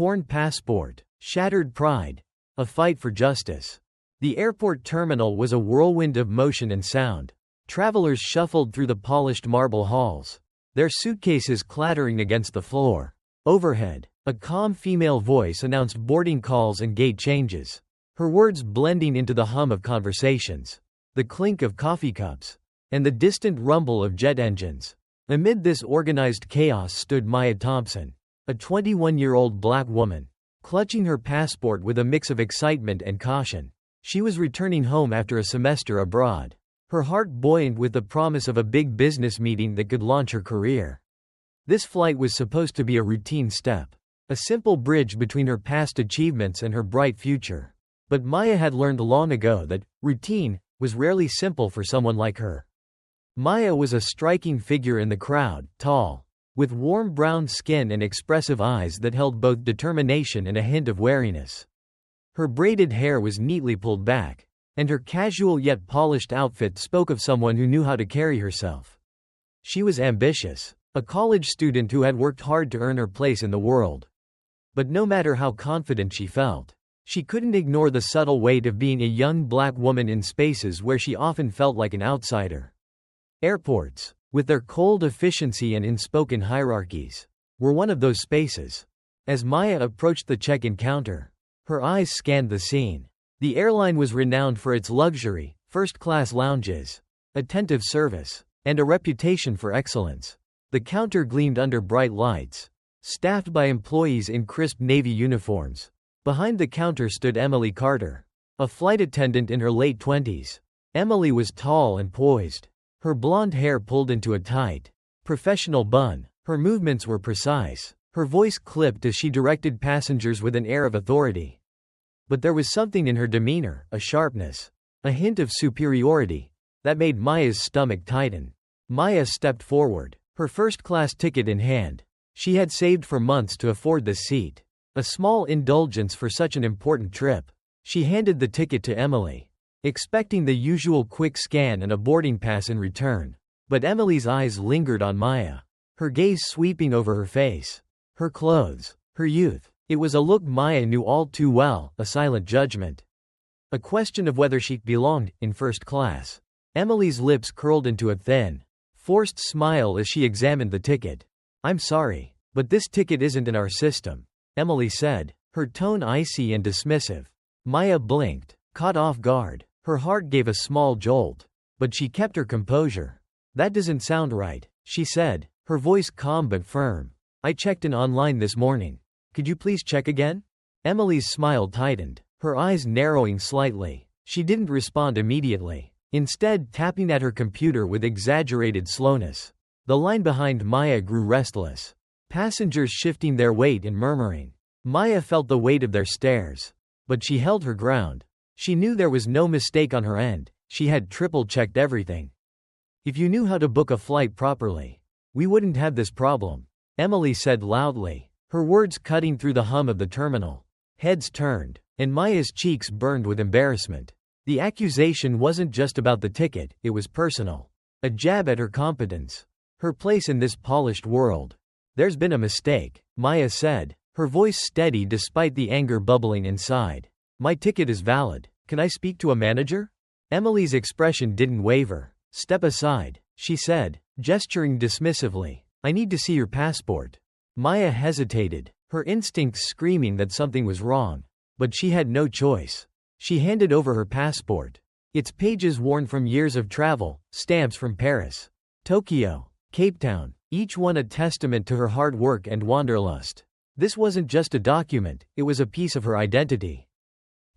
torn passport, shattered pride, a fight for justice. The airport terminal was a whirlwind of motion and sound. Travelers shuffled through the polished marble halls, their suitcases clattering against the floor. Overhead, a calm female voice announced boarding calls and gate changes, her words blending into the hum of conversations, the clink of coffee cups, and the distant rumble of jet engines. Amid this organized chaos stood Maya Thompson, a 21-year-old black woman, clutching her passport with a mix of excitement and caution. She was returning home after a semester abroad, her heart buoyant with the promise of a big business meeting that could launch her career. This flight was supposed to be a routine step, a simple bridge between her past achievements and her bright future. But Maya had learned long ago that routine was rarely simple for someone like her. Maya was a striking figure in the crowd, tall, with warm brown skin and expressive eyes that held both determination and a hint of wariness. Her braided hair was neatly pulled back, and her casual yet polished outfit spoke of someone who knew how to carry herself. She was ambitious, a college student who had worked hard to earn her place in the world. But no matter how confident she felt, she couldn't ignore the subtle weight of being a young black woman in spaces where she often felt like an outsider. Airports, with their cold efficiency and unspoken hierarchies, were one of those spaces. As Maya approached the check-in counter, her eyes scanned the scene. The airline was renowned for its luxury, first-class lounges, attentive service, and a reputation for excellence. The counter gleamed under bright lights, staffed by employees in crisp navy uniforms. Behind the counter stood Emily Carter, a flight attendant in her late 20s. Emily was tall and poised, her blonde hair pulled into a tight, professional bun. Her movements were precise, her voice clipped as she directed passengers with an air of authority. But there was something in her demeanor, a sharpness, a hint of superiority, that made Maya's stomach tighten. Maya stepped forward, her first-class ticket in hand. She had saved for months to afford this seat, a small indulgence for such an important trip. She handed the ticket to Emily, expecting the usual quick scan and a boarding pass in return. But Emily's eyes lingered on Maya, her gaze sweeping over her face, her clothes, her youth. It was a look Maya knew all too well, a silent judgment. A question of whether she belonged in first class. Emily's lips curled into a thin, forced smile as she examined the ticket. "I'm sorry, but this ticket isn't in our system," Emily said, her tone icy and dismissive. Maya blinked, caught off guard. Her heart gave a small jolt, but she kept her composure. "That doesn't sound right," she said, her voice calm but firm. "I checked in online this morning. Could you please check again?" Emily's smile tightened, her eyes narrowing slightly. She didn't respond immediately, instead tapping at her computer with exaggerated slowness. The line behind Maya grew restless, passengers shifting their weight and murmuring. Maya felt the weight of their stares, but she held her ground. She knew there was no mistake on her end. She had triple-checked everything. "If you knew how to book a flight properly, we wouldn't have this problem," Emily said loudly, her words cutting through the hum of the terminal. Heads turned, and Maya's cheeks burned with embarrassment. The accusation wasn't just about the ticket, it was personal. A jab at her competence, her place in this polished world. "There's been a mistake," Maya said, her voice steady despite the anger bubbling inside. "My ticket is valid. Can I speak to a manager?" Emily's expression didn't waver. "Step aside," she said, gesturing dismissively. "I need to see your passport." Maya hesitated, her instincts screaming that something was wrong. But she had no choice. She handed over her passport, its pages worn from years of travel, stamps from Paris, Tokyo, Cape Town, each one a testament to her hard work and wanderlust. This wasn't just a document, it was a piece of her identity.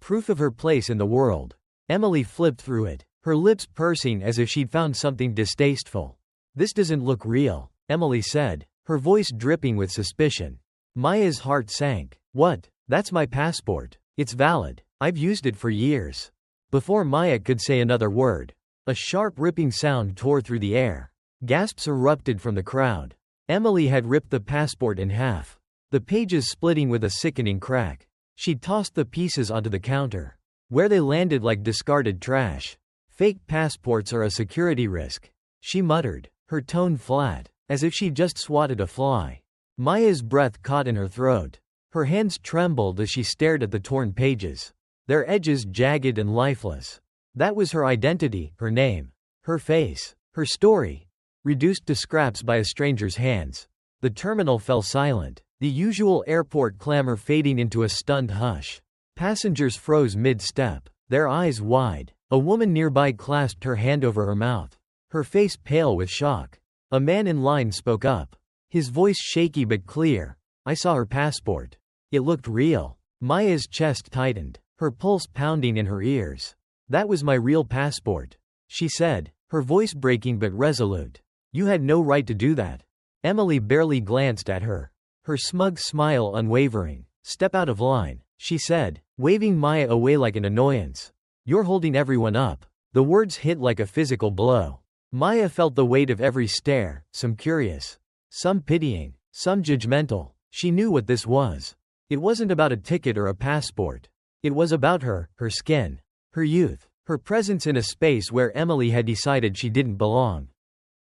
Proof of her place in the world. Emily flipped through it, her lips pursing as if she'd found something distasteful. "This doesn't look real," Emily said, her voice dripping with suspicion. Maya's heart sank. "What? That's my passport. It's valid. I've used it for years." Before Maya could say another word, a sharp ripping sound tore through the air. Gasps erupted from the crowd. Emily had ripped the passport in half, the pages splitting with a sickening crack. She tossed the pieces onto the counter, where they landed like discarded trash. "Fake passports are a security risk," she muttered, her tone flat, as if she'd just swatted a fly. Maya's breath caught in her throat. Her hands trembled as she stared at the torn pages, their edges jagged and lifeless. That was her identity, her name, her face, her story, reduced to scraps by a stranger's hands. The terminal fell silent, the usual airport clamor fading into a stunned hush. Passengers froze mid-step, their eyes wide. A woman nearby clasped her hand over her mouth, her face pale with shock. A man in line spoke up, his voice shaky but clear. I saw her passport. It looked real. Maya's chest tightened, her pulse pounding in her ears. That was my real passport, she said, her voice breaking but resolute. You had no right to do that. Emily barely glanced at her, her smug smile unwavering. Step out of line, she said, waving Maya away like an annoyance. You're holding everyone up. The words hit like a physical blow. Maya felt the weight of every stare, some curious, some pitying, some judgmental. She knew what this was. It wasn't about a ticket or a passport. It was about her, her skin, her youth, her presence in a space where Emily had decided she didn't belong.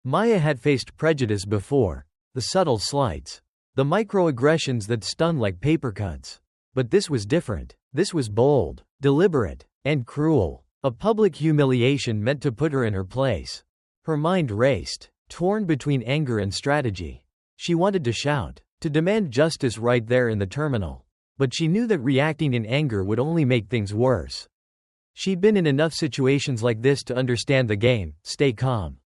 Maya had faced prejudice before, the subtle slights, the microaggressions that stung like paper cuts. But this was different. This was bold, deliberate, and cruel. A public humiliation meant to put her in her place. Her mind raced, torn between anger and strategy. She wanted to shout, to demand justice right there in the terminal. But she knew that reacting in anger would only make things worse. She'd been in enough situations like this to understand the game. Stay calm.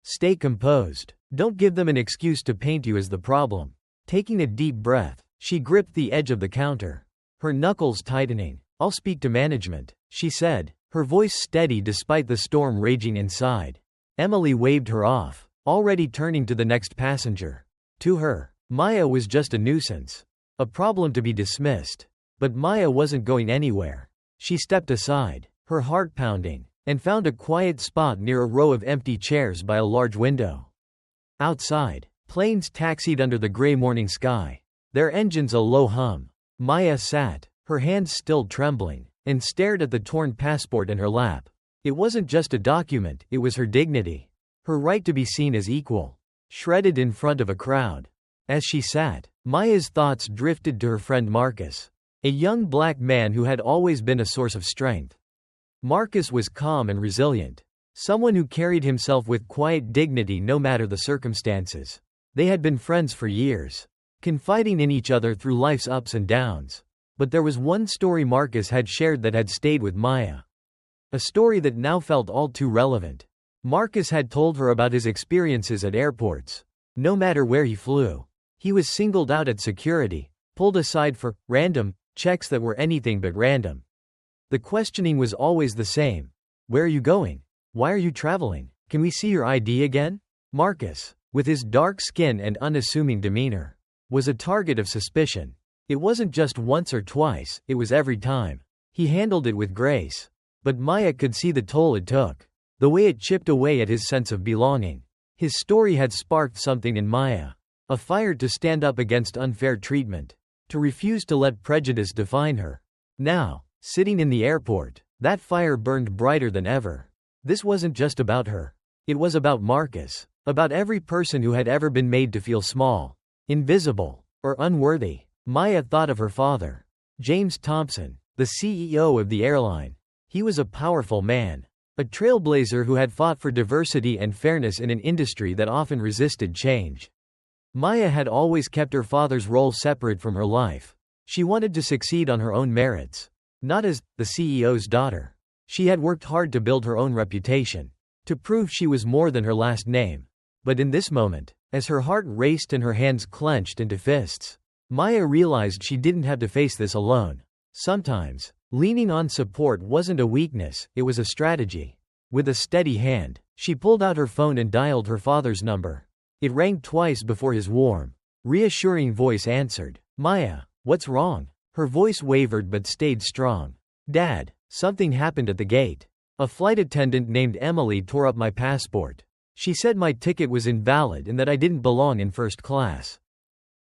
Stay composed. Don't give them an excuse to paint you as the problem. Taking a deep breath, she gripped the edge of the counter, her knuckles tightening. I'll speak to management, she said, her voice steady despite the storm raging inside. Emily waved her off, already turning to the next passenger. To her, Maya was just a nuisance, a problem to be dismissed. But Maya wasn't going anywhere. She stepped aside, her heart pounding, and found a quiet spot near a row of empty chairs by a large window. Outside, planes taxied under the gray morning sky, their engines a low hum. Maya sat, her hands still trembling, and stared at the torn passport in her lap. It wasn't just a document, it was her dignity, her right to be seen as equal, shredded in front of a crowd. As she sat, Maya's thoughts drifted to her friend Marcus, a young black man who had always been a source of strength. Marcus was calm and resilient, someone who carried himself with quiet dignity no matter the circumstances. They had been friends for years, confiding in each other through life's ups and downs. But there was one story Marcus had shared that had stayed with Maya. A story that now felt all too relevant. Marcus had told her about his experiences at airports. No matter where he flew, he was singled out at security, pulled aside for random checks that were anything but random. The questioning was always the same. Where are you going? Why are you traveling? Can we see your ID again? Marcus, with his dark skin and unassuming demeanor, was a target of suspicion. It wasn't just once or twice, it was every time. He handled it with grace. But Maya could see the toll it took, the way it chipped away at his sense of belonging. His story had sparked something in Maya, a fire to stand up against unfair treatment, to refuse to let prejudice define her. Now, sitting in the airport, that fire burned brighter than ever. This wasn't just about her. It was about Marcus, about every person who had ever been made to feel small, invisible, or unworthy. Maya thought of her father, James Thompson, the CEO of the airline. He was a powerful man, a trailblazer who had fought for diversity and fairness in an industry that often resisted change. Maya had always kept her father's role separate from her life. She wanted to succeed on her own merits, not as the CEO's daughter. She had worked hard to build her own reputation, to prove she was more than her last name. But in this moment, as her heart raced and her hands clenched into fists, Maya realized she didn't have to face this alone. Sometimes, leaning on support wasn't a weakness, it was a strategy. With a steady hand, she pulled out her phone and dialed her father's number. It rang twice before his warm, reassuring voice answered. Maya, what's wrong? Her voice wavered but stayed strong. Dad, something happened at the gate. A flight attendant named Emily tore up my passport. She said my ticket was invalid and that I didn't belong in first class.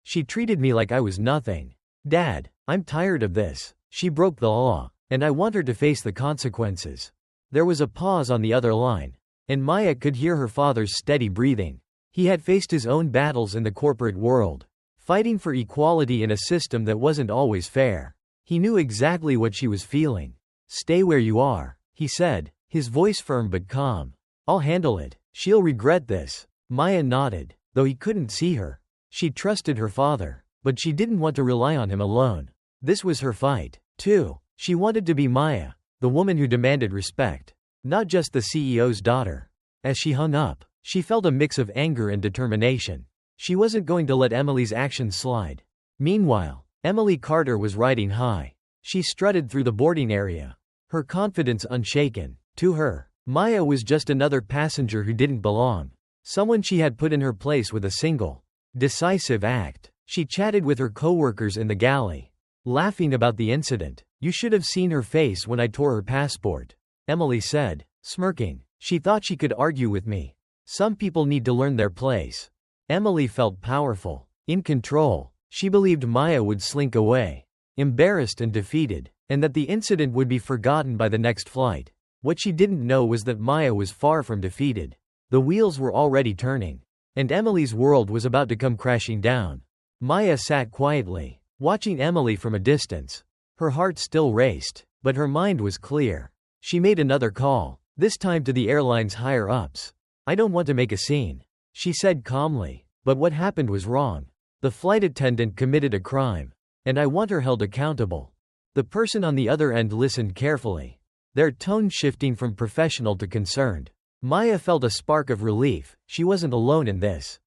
She treated me like I was nothing. Dad, I'm tired of this. She broke the law, and I want her to face the consequences. There was a pause on the other line, and Maya could hear her father's steady breathing. He had faced his own battles in the corporate world, fighting for equality in a system that wasn't always fair. He knew exactly what she was feeling. "Stay where you are," he said, his voice firm but calm. "I'll handle it. She'll regret this." Maya nodded, though he couldn't see her. She trusted her father, but she didn't want to rely on him alone. This was her fight, too. She wanted to be Maya, the woman who demanded respect, not just the CEO's daughter. As she hung up, she felt a mix of anger and determination. She wasn't going to let Emily's actions slide. Meanwhile, Emily Carter was riding high. She strutted through the boarding area, her confidence unshaken. To her, Maya was just another passenger who didn't belong. Someone she had put in her place with a single, decisive act. She chatted with her coworkers in the galley, laughing about the incident. "You should have seen her face when I tore her passport," Emily said, smirking. "She thought she could argue with me. Some people need to learn their place." Emily felt powerful, in control. She believed Maya would slink away, embarrassed and defeated, and that the incident would be forgotten by the next flight. What she didn't know was that Maya was far from defeated. The wheels were already turning, and Emily's world was about to come crashing down. Maya sat quietly, watching Emily from a distance. Her heart still raced, but her mind was clear. She made another call, this time to the airline's higher-ups. "I don't want to make a scene," she said calmly, "but what happened was wrong. The flight attendant committed a crime, and I want her held accountable." The person on the other end listened carefully, their tone shifting from professional to concerned. Maya felt a spark of relief. She wasn't alone in this.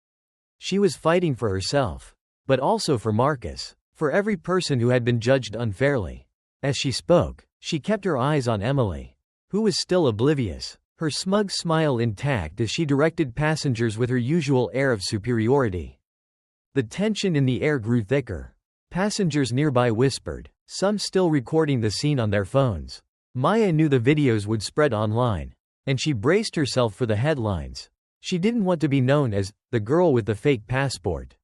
She was fighting for herself, but also for Marcus, for every person who had been judged unfairly. As she spoke, she kept her eyes on Emily, who was still oblivious, her smug smile intact as she directed passengers with her usual air of superiority. The tension in the air grew thicker. Passengers nearby whispered, some still recording the scene on their phones. Maya knew the videos would spread online, and she braced herself for the headlines. She didn't want to be known as the girl with the fake passport.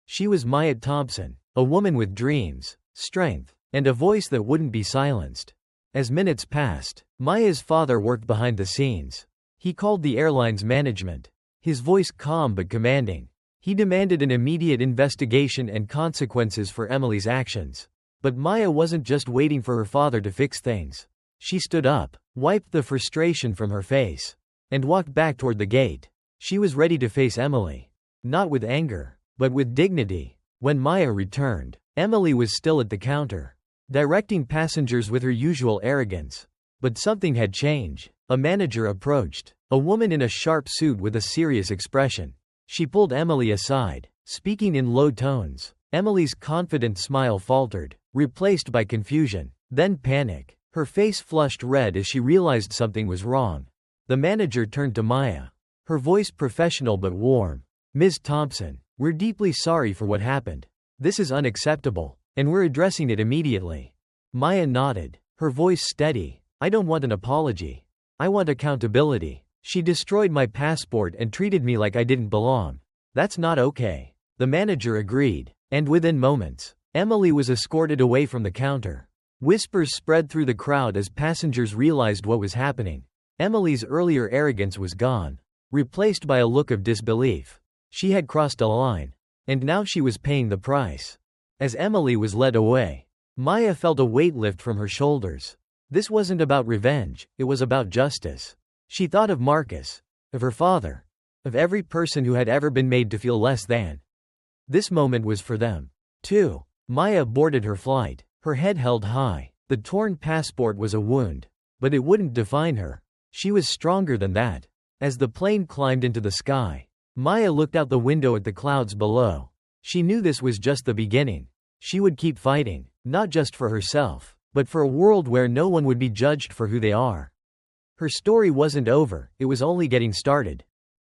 She was Maya Thompson, a woman with dreams, strength, and a voice that wouldn't be silenced. As minutes passed, Maya's father worked behind the scenes. He called the airline's management, his voice calm but commanding. He demanded an immediate investigation and consequences for Emily's actions. But Maya wasn't just waiting for her father to fix things. She stood up, wiped the frustration from her face, and walked back toward the gate. She was ready to face Emily. Not with anger, but with dignity. When Maya returned, Emily was still at the counter, directing passengers with her usual arrogance. But something had changed. A manager approached, a woman in a sharp suit with a serious expression. She pulled Emily aside, speaking in low tones. Emily's confident smile faltered, replaced by confusion, then panic. Her face flushed red as she realized something was wrong. The manager turned to Maya, her voice professional but warm. "Ms. Thompson, we're deeply sorry for what happened. This is unacceptable, and we're addressing it immediately." Maya nodded, her voice steady. "I don't want an apology. I want accountability. She destroyed my passport and treated me like I didn't belong. That's not okay." The manager agreed, and within moments, Emily was escorted away from the counter. Whispers spread through the crowd as passengers realized what was happening. Emily's earlier arrogance was gone, replaced by a look of disbelief. She had crossed a line, and now she was paying the price. As Emily was led away, Maya felt a weight lift from her shoulders. This wasn't about revenge, it was about justice. She thought of Marcus, of her father, of every person who had ever been made to feel less than. This moment was for them, too. Maya boarded her flight, her head held high. The torn passport was a wound, but it wouldn't define her. She was stronger than that. As the plane climbed into the sky, Maya looked out the window at the clouds below. She knew this was just the beginning. She would keep fighting, not just for herself, but for a world where no one would be judged for who they are. Her story wasn't over, it was only getting started.